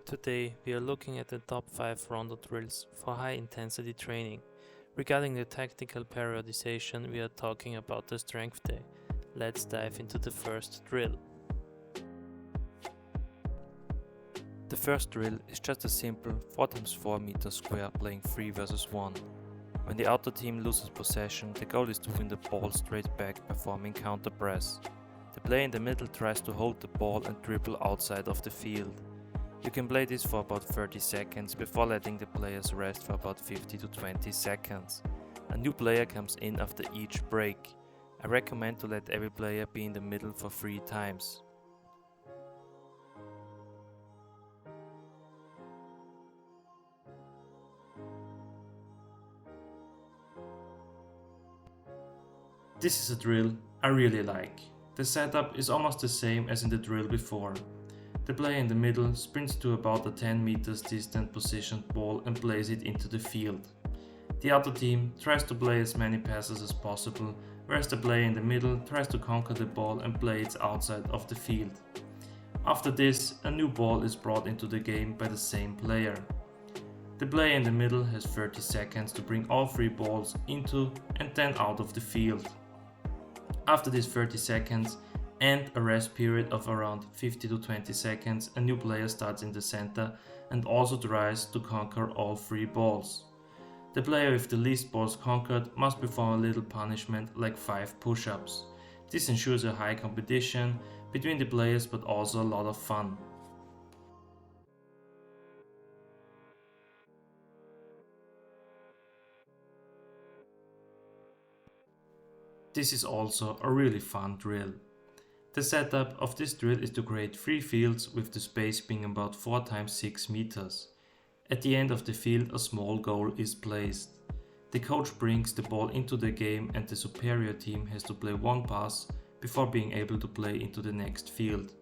Today we are looking at the top 5 rondo drills for high intensity training. Regarding the tactical periodization, we are talking about the strength day. Let's dive into the first drill. The first drill is just a simple 4x4 meter square playing 3 versus 1. When the outer team loses possession, the goal is to win the ball straight back performing counter press. The player in the middle tries to hold the ball and dribble outside of the field. You can play this for about 30 seconds before letting the players rest for about 50 to 20 seconds. A new player comes in after each break. I recommend to let every player be in the middle for 3 times. This is a drill I really like. The setup is almost the same as in the drill before. The player in the middle sprints to about a 10 meters distant positioned ball and plays it into the field. The other team tries to play as many passes as possible, whereas the player in the middle tries to conquer the ball and play it outside of the field. After this, a new ball is brought into the game by the same player. The player in the middle has 30 seconds to bring all 3 balls into and then out of the field. After these 30 seconds and a rest period of around 50 to 20 seconds, a new player starts in the center and also tries to conquer all 3 balls. The player with the least balls conquered must perform a little punishment like 5 push-ups. This ensures a high competition between the players but also a lot of fun. This is also a really fun drill. The setup of this drill is to create 3 fields with the space being about 4 x 6 meters. At the end of the field, a small goal is placed. The coach brings the ball into the game and the superior team has to play 1 pass before being able to play into the next field.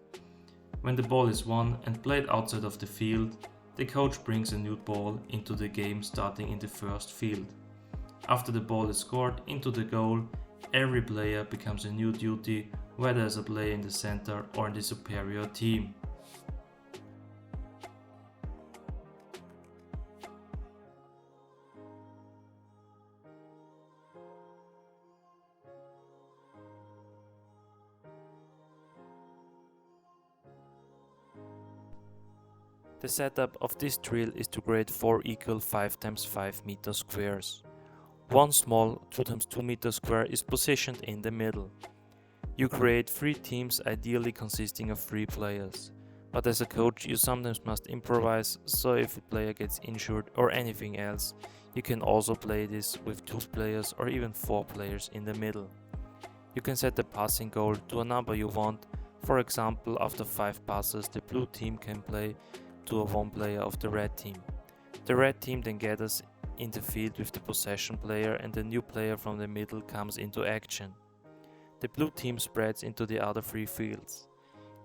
When the ball is won and played outside of the field, the coach brings a new ball into the game starting in the first field. After the ball is scored into the goal, every player becomes a new duty, whether as a player in the center or in the superior team. The setup of this drill is to create 4 equal 5x5 meter squares. One small 2x2 meter square is positioned in the middle. You create 3 teams ideally consisting of 3 players. But as a coach you sometimes must improvise, so if a player gets injured or anything else, you can also play this with 2 players or even 4 players in the middle. You can set the passing goal to a number you want. For example, after 5 passes the blue team can play to a 1 player of the red team. The red team then gathers in the field with the possession player and the new player from the middle comes into action. The blue team spreads into the other 3 fields.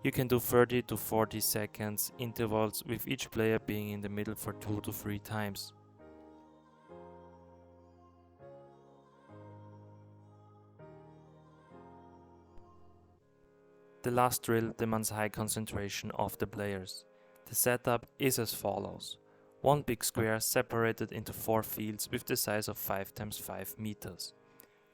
You can do 30 to 40 seconds intervals with each player being in the middle for 2 to 3 times. The last drill demands high concentration of the players. The setup is as follows. 1 big square separated into 4 fields with the size of 5 x 5 meters.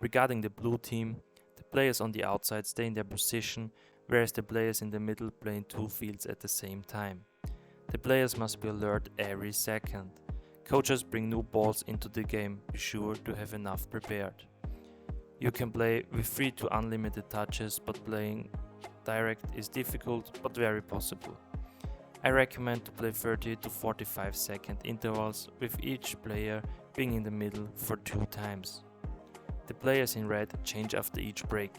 Regarding the blue team, the players on the outside stay in their position, whereas the players in the middle play in 2 fields at the same time. The players must be alert every second. Coaches bring new balls into the game, be sure to have enough prepared. You can play with 3 to unlimited touches, but playing direct is difficult but very possible. I recommend to play 30 to 45 second intervals with each player being in the middle for 2 times. The players in red change after each break.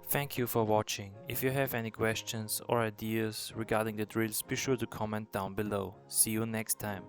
Thank you for watching. If you have any questions or ideas regarding the drills, be sure to comment down below. See you next time.